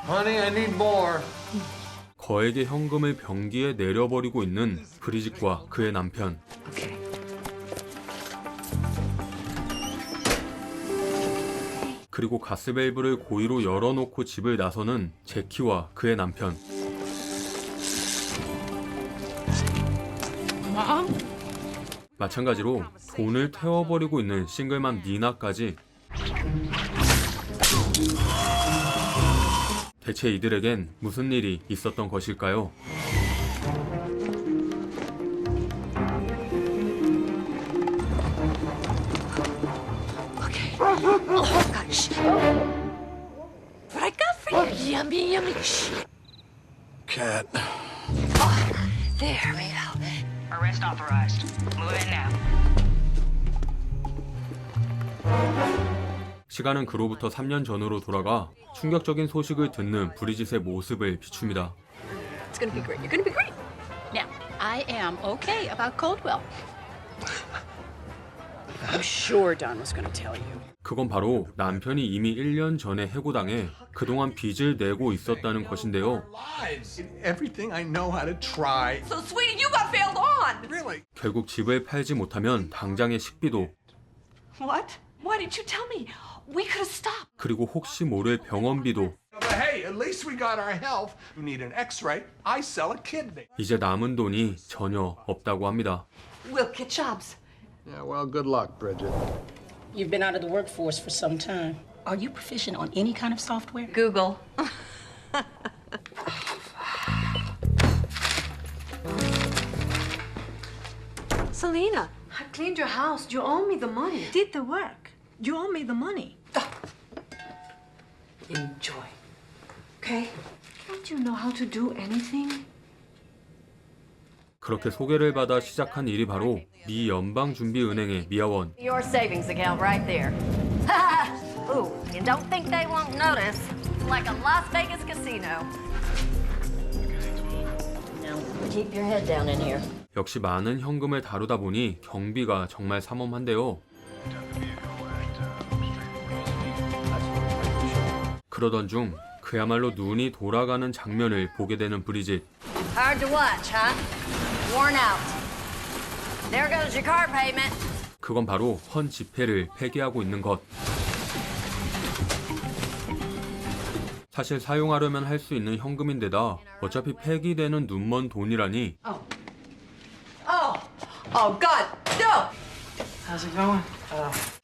Honey, I need more. 거액의 현금을 변기에 내려버리고 있는 브리짓과 그의 남편. Okay. 그리고 가스밸브를 고의로 열어놓고 집을 나서는 제키와 그의 남편. 마찬가지로 돈을 태워버리고 있는 싱글맘 니나까지. 대체 이들에겐 무슨 일이 있었던 것일까요? Okay. Oh gosh. What I got for you? Yummy, yummy. Cat. Oh, there we go. Arrest authorized. Move in now. 시간은 그로부터 3년 전으로 돌아가 충격적인 소식을 듣는 브리짓의 모습을 비춥니다. It's gonna be great. You're gonna be great. Now, I am okay about Coldwell. I'm sure Don was going to tell you. 그건 바로 남편이 이미 1년 전에 해고당해 그동안 빚을 내고 있었다는 것인데요. Lives. Everything I know how to try. So sweetie, you got failed on. Really? 결국 집을 팔지 못하면 당장의 식비도, What? Why didn't you tell me? We could have stopped. 그리고 혹시 모를 병원비도. But hey, at least we got our health. You need an X-ray. I sell a kidney. 이제 남은 돈이 전혀 없다고 합니다. We'll get jobs. Yeah, well, good luck, Bridget. You've been out of the workforce for some time. Are you proficient on any kind of software? Google. Selena, I cleaned your house. You owe me the money. Did the work. You owe me the money. enjoy. Okay? Don't you know how to do anything? 그렇게 소개를 받아 시작한 일이 바로 미 연방준비은행의 미아원. Your savings account right there. Ooh, you don't think they won't notice? It's like a Las Vegas casino. Now, keep your head down in here. 역시 많은 현금을 다루다 보니 경비가 정말 삼엄한데요. 그러던 중 그야말로 눈이 돌아가는 장면을 보게 되는 브리짓. Hard to watch, huh? Worn out. There goes your car payment. 그건 바로 헌 지폐를 폐기하고 있는 것. 사실 사용하려면 할 수 있는 현금인데다 어차피 폐기되는 눈먼 돈이라니. Oh God, no! How's it going?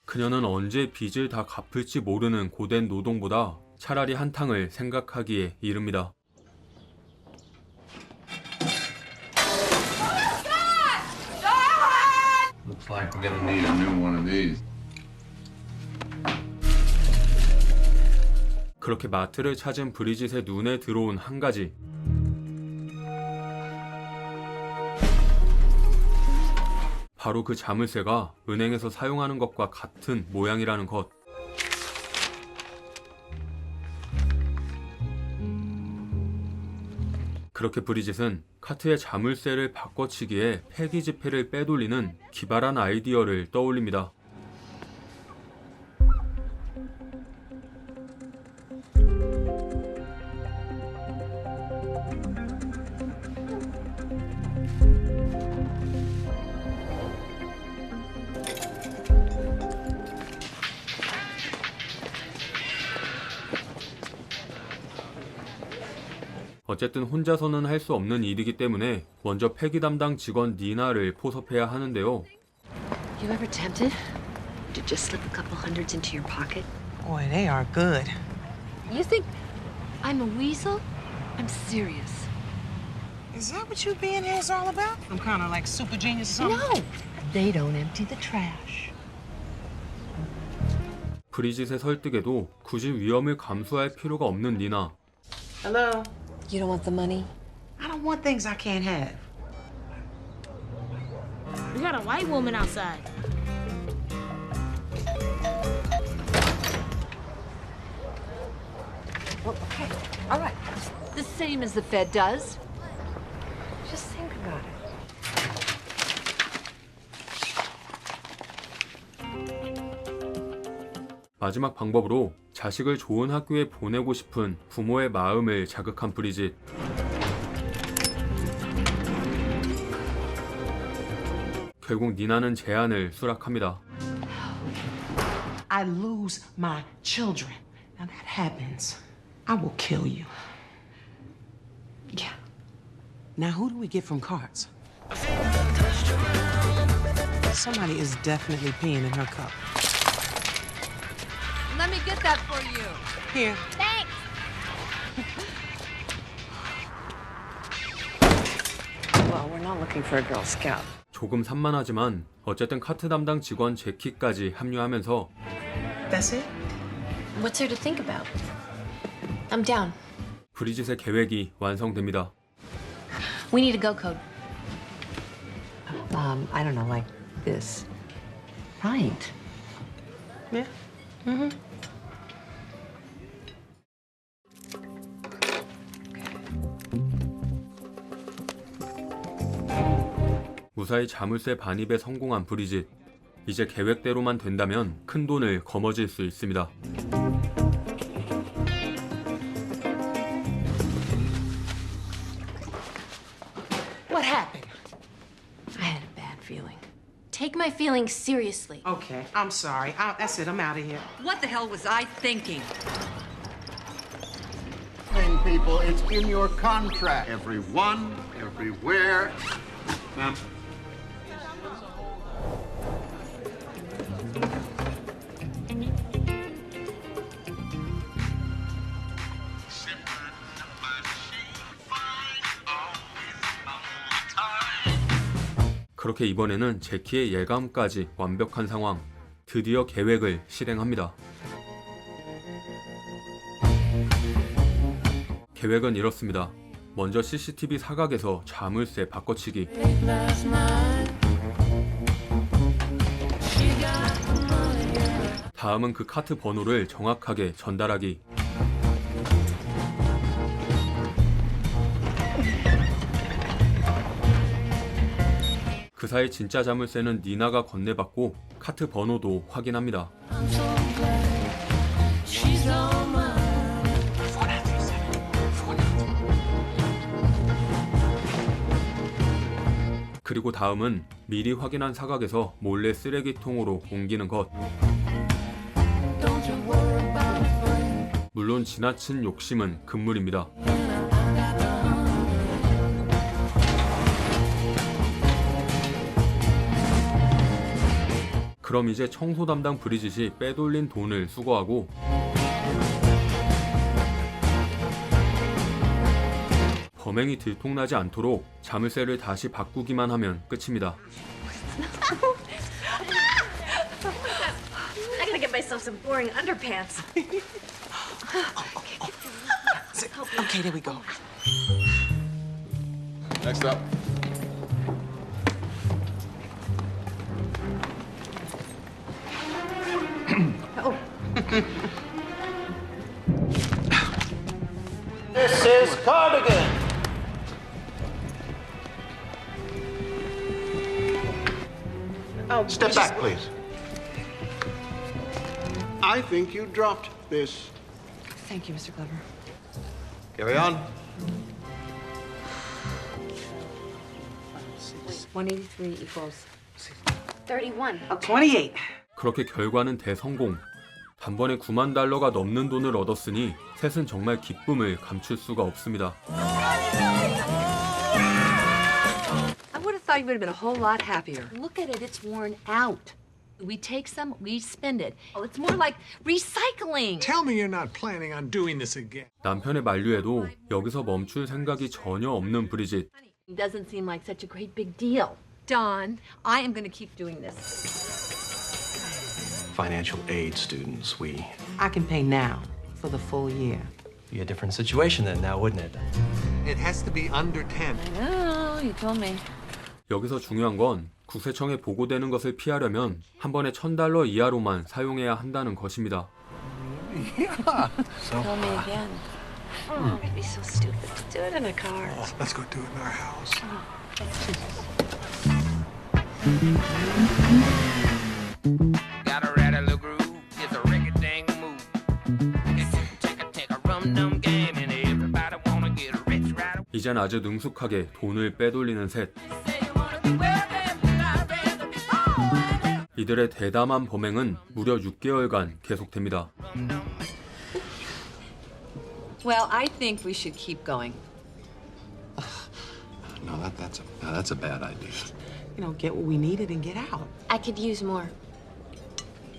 그녀는 언제 빚을 다 갚을지 모르는 고된 노동보다 차라리 한탕을 생각하기에 이릅니다. Looks like we're gonna need a new one of these. 그렇게 마트를 찾은 브리짓의 눈에 들어온 한 가지. 바로 그 자물쇠가 은행에서 사용하는 것과 같은 모양이라는 것. 그렇게 브리짓은 카트의 자물쇠를 바꿔치기에 폐기 지폐를 빼돌리는 기발한 아이디어를 떠올립니다. 어쨌든 혼자서는 할 수 없는 일이기 때문에 먼저 폐기 담당 직원 니나를 포섭해야 하는데요. You ever tempted to just slip a couple hundreds into your pocket? Boy, they are good. You think I'm a weasel? I'm serious. Is that what you being here is all about? I'm kind of like super genius or something? No! They don't empty the trash. 브리짓의 설득에도 굳이 위험을 감수할 필요가 없는 니나. Hello? You don't want the money? I don't want things I can't have. We got a white woman outside. Well, okay. All right. The same as the Fed does. Just think about it. 마지막 방법으로 자식을 좋은 학교에 보내고 싶은 부모의 마음을 자극한 브리짓. 결국 니나는 제안을 수락합니다. I lose my children. Now that happens, I will kill you. Yeah. Now who do we get from carts? Somebody is definitely peeing in her cup. Let me get that for you. Here. Thanks. Well, we're not looking for a Girl Scout. 조금 산만하지만 어쨌든 카트 담당 직원 제키까지 합류하면서 That's it? What's there to think about? I'm down. 브리짓의 계획이 완성됩니다. We need a go code. I don't know, like this. Right. Yeah. 무사히 자물쇠 반입에 성공한 브리짓. 이제 계획대로만 된다면 큰 돈을 거머쥘 수 있습니다. What happened? I had a bad feeling. Take my feelings seriously. Okay, I'm sorry. That's it. I'm out of here. What the hell was I thinking? Thing, people, it's in your contract. Everyone, everywhere. Ma'am. 그렇게 이번에는 제키의 예감까지 완벽한 상황. 드디어 계획을 실행합니다. 계획은 이렇습니다. 먼저 CCTV 사각에서 자물쇠 바꿔치기. 다음은 그 카트 번호를 정확하게 전달하기. 그 사이 진짜 자물쇠는 니나가 건네받고 카트 번호도 확인합니다. 그리고 다음은 미리 확인한 사각에서 몰래 쓰레기통으로 옮기는 것. 물론 지나친 욕심은 금물입니다. 그럼 이제 청소 담당 브리짓이 빼돌린 돈을 수거하고 범행이 들통나지 않도록 자물쇠를 다시 바꾸기만 하면 끝입니다. I gotta get myself some boring underpants. Okay, there we go. Next up. This is Cardigan. Step back, please. I think you dropped this. Thank you, Mr. Glover. Carry on. 183 equals 31. 28. 그렇게 결과는 대성공. 단번에 $90,000가 넘는 돈을 얻었으니 셋은 정말 기쁨을 감출 수가 없습니다. I would have thought you would have been a whole lot happier. Look at it, it's worn out. We take some, we spend it. Oh, it's more like recycling. Tell me you're not planning on doing this again. 남편의 만류에도 여기서 멈출 생각이 전혀 없는 브리짓. It doesn't seem like such a great big deal. Don, I am going to keep doing this. Financial aid students, I can pay now for the full year. be a different situation then now, wouldn't it? It has to be under 10. Oh, you told me. 여기서 중요한 건 국세청에 보고되는 것을 피하려면 한 번에 $1,000 이하로만 사용해야 한다는 것입니다. Tell me again. Oh, it'd be so stupid to do it in a car. Let's go do it in our house. Got a rattle groove, it's a record thing 이젠 아주 능숙하게 돈을 빼돌리는 셋. 이들의 대담한 범행은 무려 6개월간 계속됩니다. Well, I think we should keep going. No, that's a bad idea. You know, get what we needed and get out. I could use more.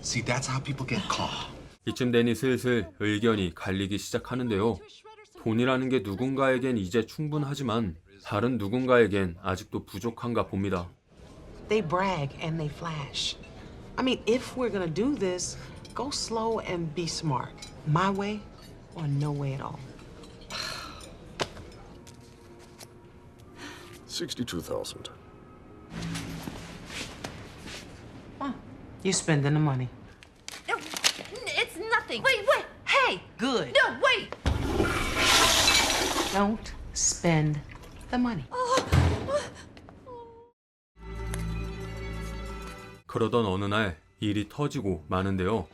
See, that's how people get caught. 이쯤 되니 슬슬 의견이 갈리기 시작하는데요. 돈이라는 게 누군가에겐 이제 충분하지만 다른 누군가에겐 아직도 부족한가 봅니다. They brag and they flash. I mean, if we're gonna do this, go slow and be smart. My way or no way at all. 62,000. You're spending the money. No, it's nothing. Wait. Hey. Good. No, wait. Don't spend the money. 그러던 어느 날 일이 터지고 마는데요.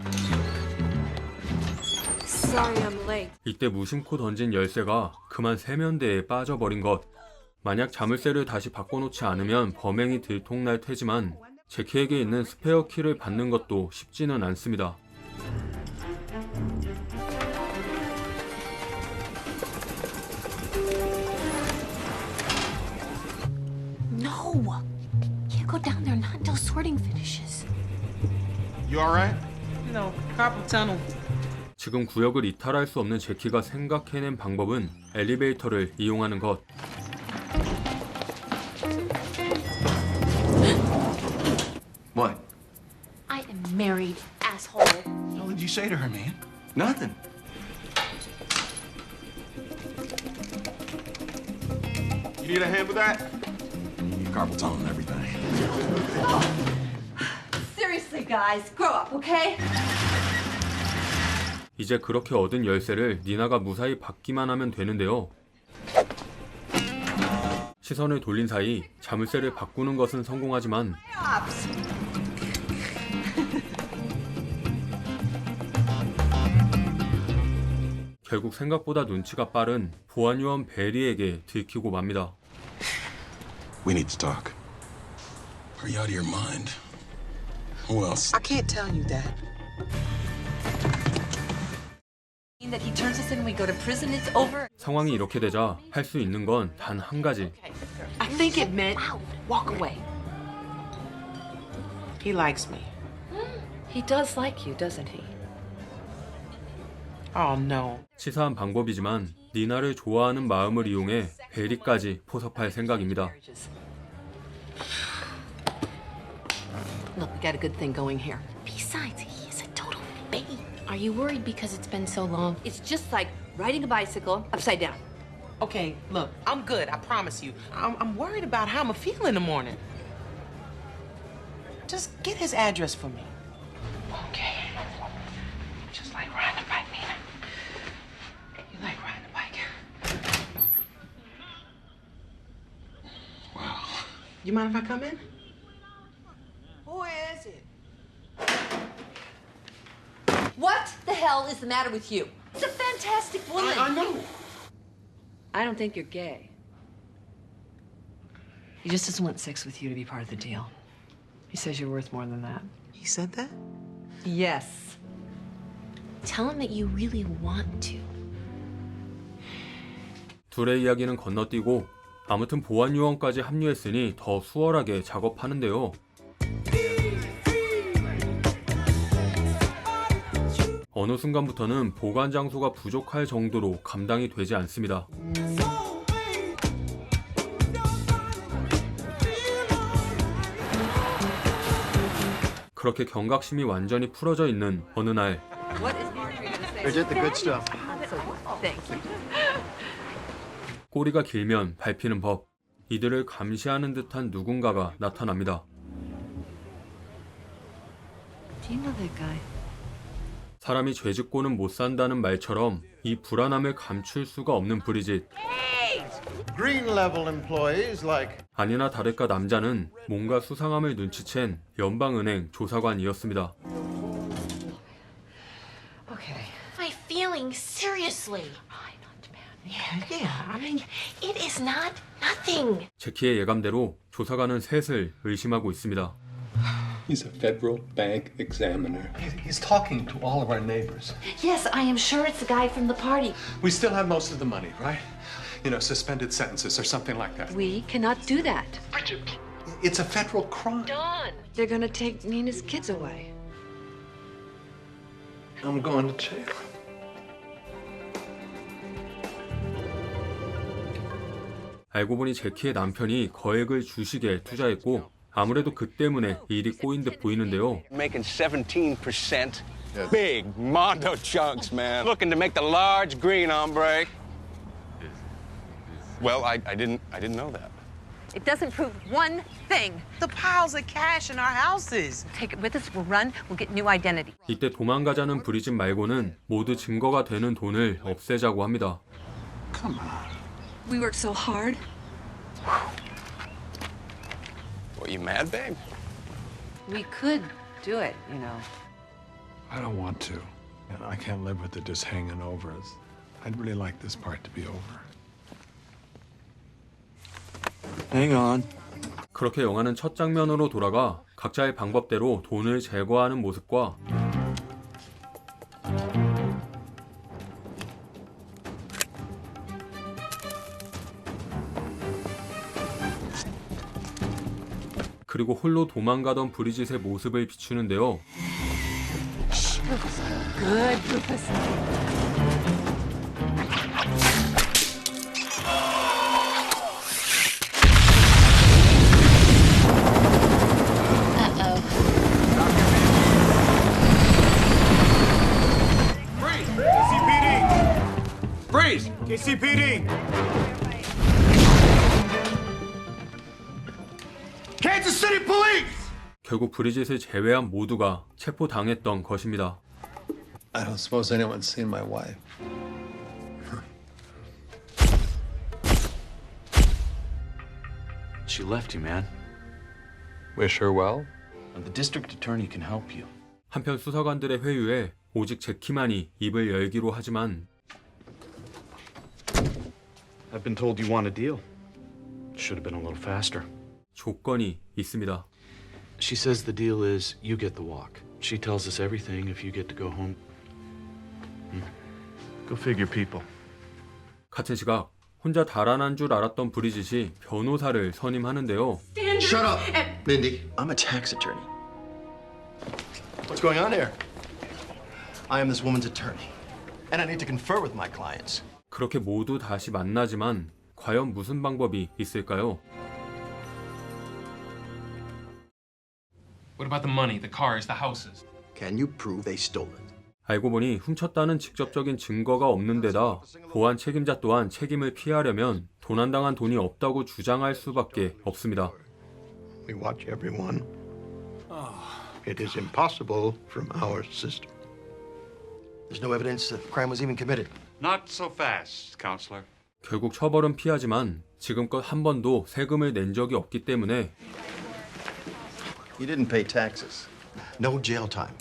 Sorry I'm late. 이때 무심코 던진 열쇠가 그만 세면대에 빠져버린 것. 만약 자물쇠를 다시 바꿔놓지 않으면 범행이 들통날 테지만 제키에게 있는 스페어 키를 받는 것도 쉽지는 않습니다. No! Can't go down there not until sorting finishes. You all right? You know, carpal tunnel. 지금 구역을 이탈할 수 없는 제키가 생각해낸 방법은 엘리베이터를 이용하는 것. What? I am married, asshole. What did you say to her, man? Nothing. You need a hand with that? Carpal tunnel and everything. Seriously, guys, grow up, okay? 이제 그렇게 얻은 열쇠를 니나가 무사히 받기만 하면 되는데요. 시선을 돌린 사이 자물쇠를 바꾸는 것은 성공하지만 결국 생각보다 눈치가 빠른 보안요원 베리에게 들키고 맙니다. We need to talk. Are you out of your mind? Who else? I can't tell you that. That he turns us in, we go to prison, it's over. 상황이 이렇게 되자 할 수 있는 건 단 한 가지. I think it meant walk away. He likes me. He does like you, doesn't he? Oh no. 치사한 방법이지만 니나를 좋아하는 마음을 이용해 베리까지 포섭할 생각입니다. Look, we got a good thing going here. Besides, he is a total babe. Are you worried because it's been so long? It's just like riding a bicycle upside down. Okay, look, I'm good, I promise you. I'm worried about how I'm feel in the morning. Just get his address for me. Okay. Just like riding a bike, Nina. You like riding a bike? Wow. You mind if I come in? Who is it? What the hell is the matter with you? It's a fantastic woman. I know. I don't think you're gay. He just doesn't want sex with you to be part of the deal. He says you're worth more than that. He said that? Yes. Tell him that you really want to. 둘의 이야기는 건너뛰고 아무튼 보안요원까지 합류했으니 더 수월하게 작업하는데요. 어느 순간부터는 보관 장소가 부족할 정도로 감당이 되지 않습니다. 그렇게 경각심이 완전히 풀어져 있는 어느 날 Bridget, the good stuff. 꼬리가 길면 밟히는 법. 이들을 감시하는 듯한 누군가가 나타납니다. Do you know that guy? 사람이 죄짓고는 못 산다는 말처럼 이 불안함을 감출 수가 없는 브리짓. Green level employees like 아니나 다를까 남자는 뭔가 수상함을 눈치챈 연방은행 조사관이었습니다. Okay. My feelings, seriously. Try not to panic. Yeah. I mean, it is not nothing. 제키의 예감대로 조사관은 셋을 의심하고 있습니다. He's a federal bank examiner. He's talking to all of our neighbors. Yes, I am sure it's the guy from the party. We still have most of the money, right? You know, suspended sentences or something like that. We cannot do that. It's a federal crime. Don! They're gonna take Nina's kids away. I'm going to jail. 알고 보니 제키의 남편이 거액을 주식에 투자했고 아무래도 그 때문에 일이 꼬인 듯 보이는데요. Making 17%. Big mondo chunks, man. Looking to make the large green, hombre. Well, I didn't know that. It doesn't prove one thing. The piles of cash in our houses. Take it with us, we'll run, we'll get new identity. 이때 도망가자는 브리짓 말고는 모두 증거가 되는 돈을 없애자고 합니다. Come on. We worked so hard. What, you mad, babe? We could do it, you know. I don't want to. And I can't live with it just hanging over us. I'd really like this part to be over. Hang on. 그렇게 영화는 첫 장면으로 돌아가 각자의 방법대로 돈을 제거하는 모습과 그리고 홀로 도망가던 브리짓의 모습을 비추는데요. Good, Rufus. Freeze! KCPD! Kansas City Police! 결국 브리짓을 제외한 모두가 체포당했던 것입니다. I don't suppose anyone's seen my wife. She left you, man. Wish her well. The district attorney can help you. 한편 수사관들의 회유에 오직 제키만이 입을 열기로 하지만 I've been told you want a deal. Should have been a little faster. 조건이 있습니다. She says the deal is you get the walk. She tells us everything if you get to go home. Go figure, people. 같은 시각 혼자 달아난 줄 알았던 브리짓이 변호사를 선임하는데요. Shut up, Mindy. I'm a tax attorney. What's going on here? I am this woman's attorney, and I need to confer with my clients. 그렇게 모두 다시 만나지만 과연 무슨 방법이 있을까요? What about the money, the cars, the houses? Can you prove they stole it? 알고 보니 훔쳤다는 직접적인 증거가 없는 데다 보안 책임자 또한 책임을 피하려면 도난당한 돈이 없다고 주장할 수밖에 없습니다. We watch everyone. It is impossible from our system. There's no evidence the crime was even committed. Not so fast, counselor. 결국 처벌은 피하지만 지금껏 한 번도 세금을 낸 적이 없기 때문에 You didn't pay taxes. No jail time.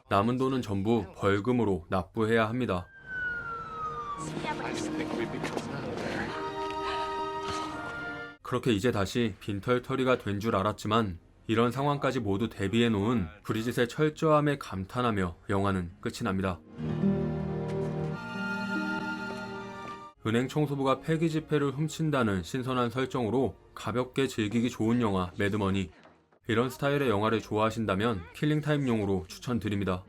남은 돈은 전부 벌금으로 납부해야 합니다. 그렇게 이제 다시 빈털터리가 된 줄 알았지만 이런 상황까지 모두 대비해 놓은 브리짓의 철저함에 감탄하며 영화는 끝이 납니다. 은행 청소부가 폐기 지폐를 훔친다는 신선한 설정으로 가볍게 즐기기 좋은 영화 매드머니. 이런 스타일의 영화를 좋아하신다면 킬링타임용으로 추천드립니다.